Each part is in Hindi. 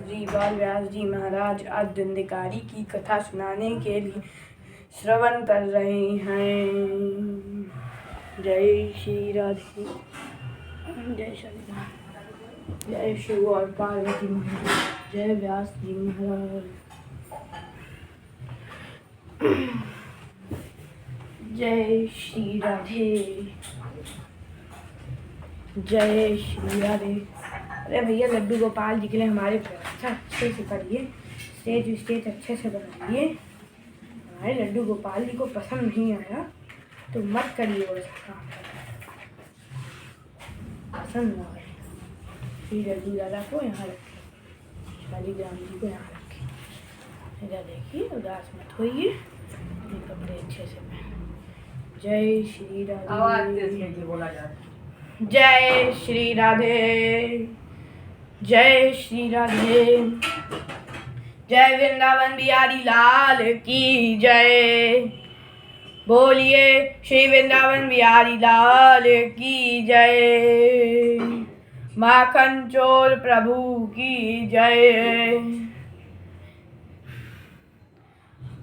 श्री बाल व्यास जी महाराज आज धुंधकारी की कथा सुनाने के लिए श्रवण कर रहे हैं। जय श्री राधे, जय श्री राम, जय शिव और पार्वती महाराज, जय व्यास जी महाराज। जय श्री राधे, जय श्री राधे। अरे भैया लड्डू गोपाल जी के लिए हमारे व्यवस्था अच्छे से करिए, स्टेज अच्छे से बनाइए। हमारे लड्डू गोपाल जी को पसंद नहीं आया तो मत करिए वो काम, पसंद ना आए। फिर लड्डू दादा को यहाँ रखें, शालीग्राम जी को यहाँ रखें। इधर देखिए, उदास मत होइए, ये कपड़े अच्छे से पहने। जय श्री राधे, बोला जाए जय श्री राधे, जय श्री राधे। जय वृंदावन बिहारी लाल की जय। बोलिए श्री वृंदावन बिहारी लाल की जय। माखन चोर प्रभु की जय।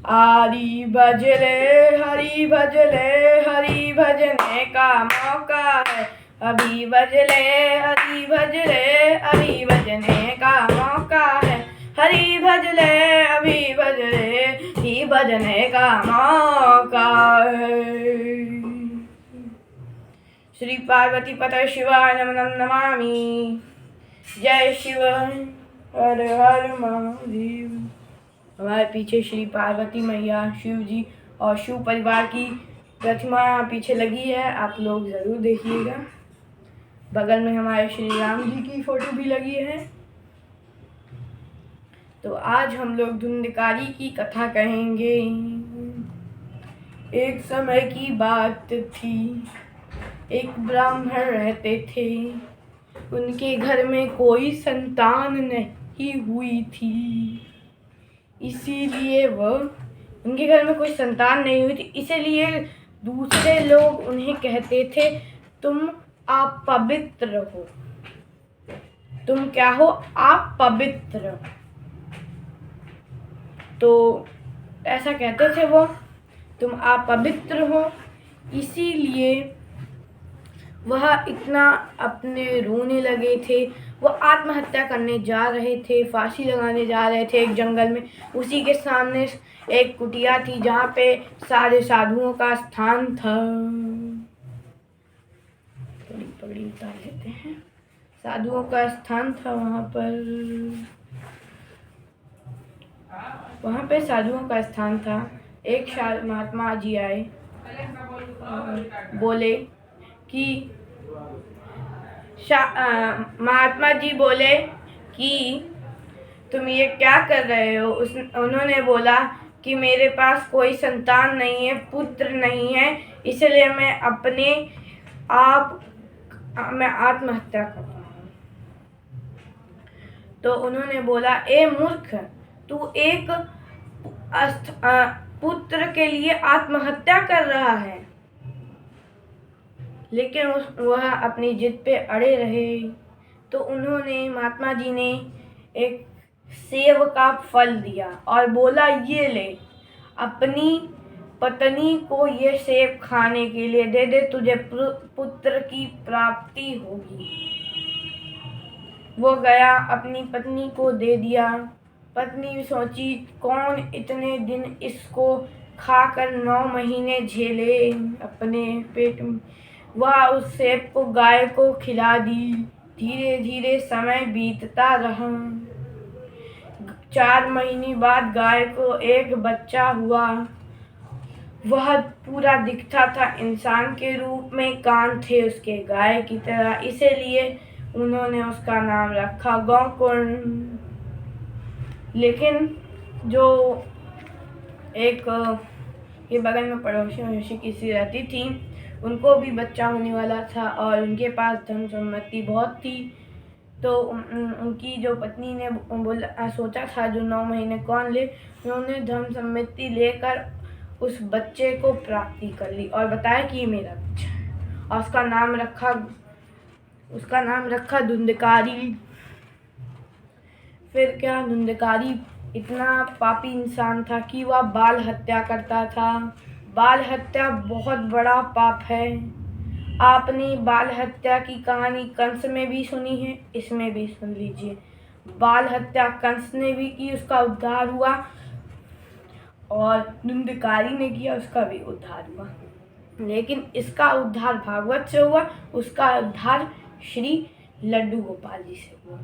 हरि भजले हरि भजले, हरि भजने का मौका है। अभी भजले हरि भजले, हरि भजने का मौका है। हरि भजले अभी भजले, ही भजने का मौका है। श्री पार्वती पतये शिवाय नमः नमामि। जय शिव, हर हर महादेव। हमारे पीछे श्री पार्वती मैया, शिव जी और शिव परिवार की प्रतिमा पीछे लगी है, आप लोग ज़रूर देखिएगा। बगल में हमारे श्री राम जी की फोटो भी लगी है। तो आज हम लोग धुंधकारी की कथा कहेंगे। एक समय की बात थी, एक ब्राह्मण रहते थे। उनके घर में कोई संतान नहीं हुई थी, इसीलिए उनके घर में कोई संतान नहीं हुई थी, इसीलिए दूसरे लोग उन्हें कहते थे, तुम आप पवित्र हो। तुम क्या हो? आप पवित्र। तो ऐसा कहते थे वो, तुम आप पवित्र हो। इसीलिए वह इतना अपने रोने लगे थे। वो आत्महत्या करने जा रहे थे, फांसी लगाने जा रहे थे एक जंगल में। उसी के सामने एक कुटिया थी जहाँ पे सारे साधुओं का स्थान था। थोड़ी पगड़ी उतार लेते हैं। साधुओं का स्थान था वहाँ पे साधुओं का स्थान था। एक महात्मा जी आए और बोले कि महात्मा जी बोले कि तुम ये क्या कर रहे हो? उन्होंने बोला कि मेरे पास कोई संतान नहीं है, पुत्र नहीं है, इसलिए मैं आत्महत्या कर रहा हूँ। तो उन्होंने बोला, ए मूर्ख, तू एक पुत्र के लिए आत्महत्या कर रहा है। लेकिन वह अपनी जिद पे अड़े रहे। तो उन्होंने, महात्मा जी ने एक सेब का फल दिया और बोला, ये ले, अपनी पत्नी को ये सेब खाने के लिए दे दे, तुझे पुत्र की प्राप्ति होगी। वो गया, अपनी पत्नी को दे दिया। पत्नी सोची, कौन इतने दिन इसको खाकर 9 महीने झेले अपने पेट में। वह उस सेब को गाय को खिला दी। धीरे धीरे समय बीतता रहा। 4 महीने बाद गाय को एक बच्चा हुआ। वह पूरा दिखता था इंसान के रूप में, कान थे उसके गाय की तरह, इसीलिए उन्होंने उसका नाम रखा गोकुल। लेकिन जो एक ये बगल में पड़ोसी किसी रहती थी, उनको भी बच्चा होने वाला था और उनके पास धन सम्पत्ति बहुत थी। तो उनकी जो पत्नी ने सोचा था, जो 9 महीने कौन ले, उन्होंने धन सम्पत्ति लेकर उस बच्चे को प्राप्ति कर ली और बताया कि ये मेरा बच्चा है। और उसका नाम रखा धुंधकारी। फिर क्या, धुंधकारी इतना पापी इंसान था कि वह बाल हत्या करता था। बाल हत्या बहुत बड़ा पाप है। आपने बाल हत्या की कहानी कंस में भी सुनी है, इसमें भी सुन लीजिए। बाल हत्या कंस ने भी की, उसका उद्धार हुआ, और धुंधकारी ने किया, उसका भी उद्धार हुआ। लेकिन इसका उद्धार भागवत से हुआ, उसका उद्धार श्री लड्डू गोपाल जी से हुआ।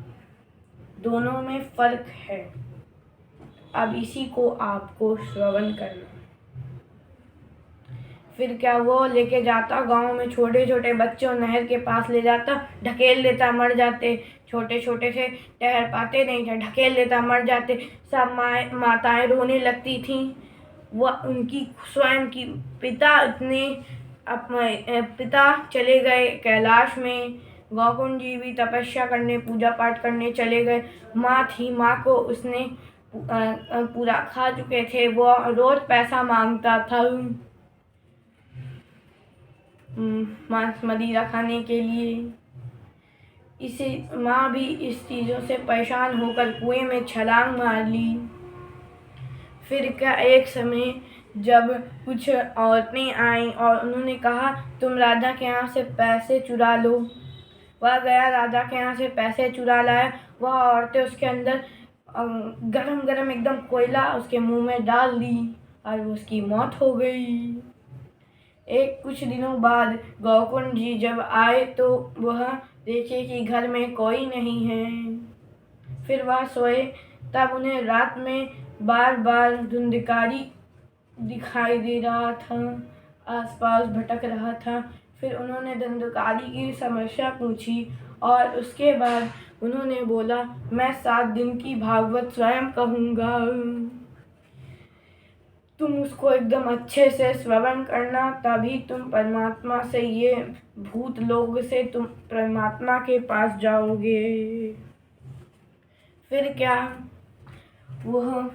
दोनों में फर्क है। अब इसी को आपको श्रवण करना। फिर क्या, वो लेके जाता गांव में छोटे छोटे बच्चों, नहर के पास ले जाता, ढकेल लेता, मर जाते। छोटे छोटे से तैर पाते नहीं थे, ढकेल लेता, मर जाते। सब माताएं रोने लगती थीं। वह उनकी स्वयं की पिता इतने अपने पिता चले गए कैलाश में। गौकुंड जी भी तपस्या करने, पूजा पाठ करने चले गए। माँ थी, माँ को उसने पूरा खा चुके थे। वो रोज पैसा मांगता था मांस मदिरा खाने के लिए। इसे माँ भी इस चीज़ों से परेशान होकर कुएं में छलांग मार ली। फिर क्या, एक समय जब कुछ औरतें आईं और उन्होंने कहा, तुम राजा के यहाँ से पैसे चुरा लो। वह गया, राजा के यहाँ से पैसे चुरा लाया। वह औरतें उसके अंदर गरम गरम एकदम कोयला उसके मुंह में डाल दी और उसकी मौत हो गई। कुछ दिनों बाद गौकुंड जी जब आए तो वह देखे कि घर में कोई नहीं है। फिर वह सोए, तब उन्हें रात में बार बार धुंधकारी दिखाई दे रहा था, आसपास भटक रहा था। फिर उन्होंने धुंधकारी की समस्या पूछी और उसके बाद उन्होंने बोला, मैं 7 दिन की भागवत स्वयं कहूँगा। तुम उसको एकदम अच्छे से श्रवण करना, तभी तुम परमात्मा से, ये भूत लोग से तुम परमात्मा के पास जाओगे। फिर क्या, वह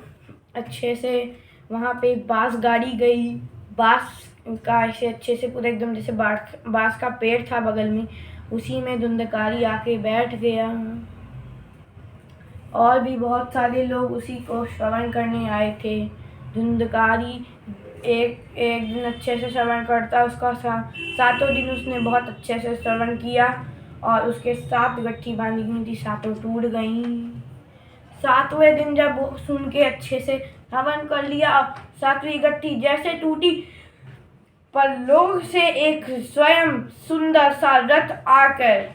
अच्छे से वहाँ पे बांस गाड़ी गई। बांस का ऐसे अच्छे से पूरा एकदम जैसे बांस का पेड़ था बगल में, उसी में धुंधकारी आके बैठ गया। और भी बहुत सारे लोग उसी को श्रवण करने आए थे। धुंधकारी एक दिन अच्छे से श्रवण करता, उसका 7 दिन उसने बहुत अच्छे से श्रवण किया और उसके 7 गट्ठी बांधी हुई थी, 7 टूट गईं। 7वें दिन जब वो सुन के अच्छे से श्रवण कर लिया, 7वीं गट्ठी जैसे टूटी, पर लोग से एक स्वयं सुंदर सा रथ आकर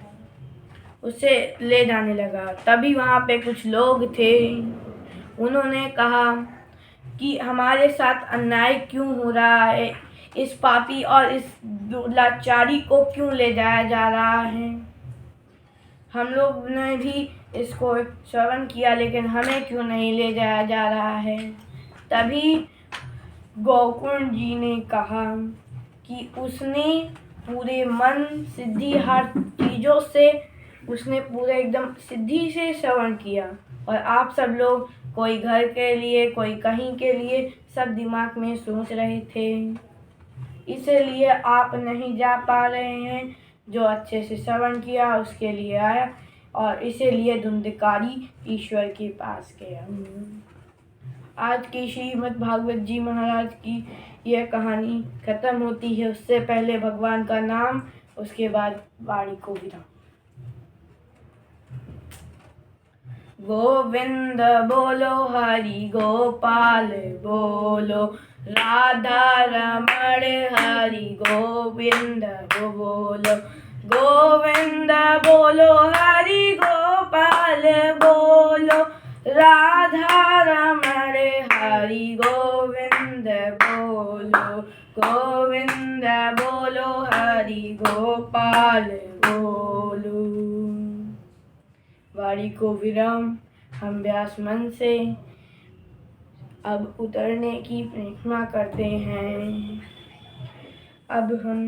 उसे ले जाने लगा। तभी वहाँ पे कुछ लोग थे, उन्होंने कहा कि हमारे साथ अन्याय क्यों हो रहा है, इस पापी और इस लाचारी को क्यों ले जाया जा रहा है। हम लोग ने भी इसको श्रवण किया, लेकिन हमें क्यों नहीं ले जाया जा रहा है। तभी गौकुंड जी ने कहा कि उसने पूरे मन सिद्धि हर चीज़ों से उसने पूरे एकदम सिद्धि से श्रवण किया, और आप सब लोग कोई घर के लिए, कोई कहीं के लिए, सब दिमाग में सोच रहे थे, इसलिए आप नहीं जा पा रहे हैं। जो अच्छे से श्रवण किया उसके लिए आया, और इसीलिए धुंधकारी ईश्वर के पास गया। आज की श्रीमद् भागवत जी महाराज की यह कहानी खत्म होती है। उससे पहले भगवान का नाम, उसके बाद वाणी को विराम। गोविंद बोलो, हरि गोपाल बोलो, राधा रमण हरि गोविंद बोलो। गोविंद बोलो, हरि गोपाल बोलो, राधा रमण हरि गोविंद बोलो। गोविंद बोलो, हरि गोपाल बोलो। वाणी को विराम। हम व्यास मन से अब उतरने की प्रार्थना करते हैं। अब हम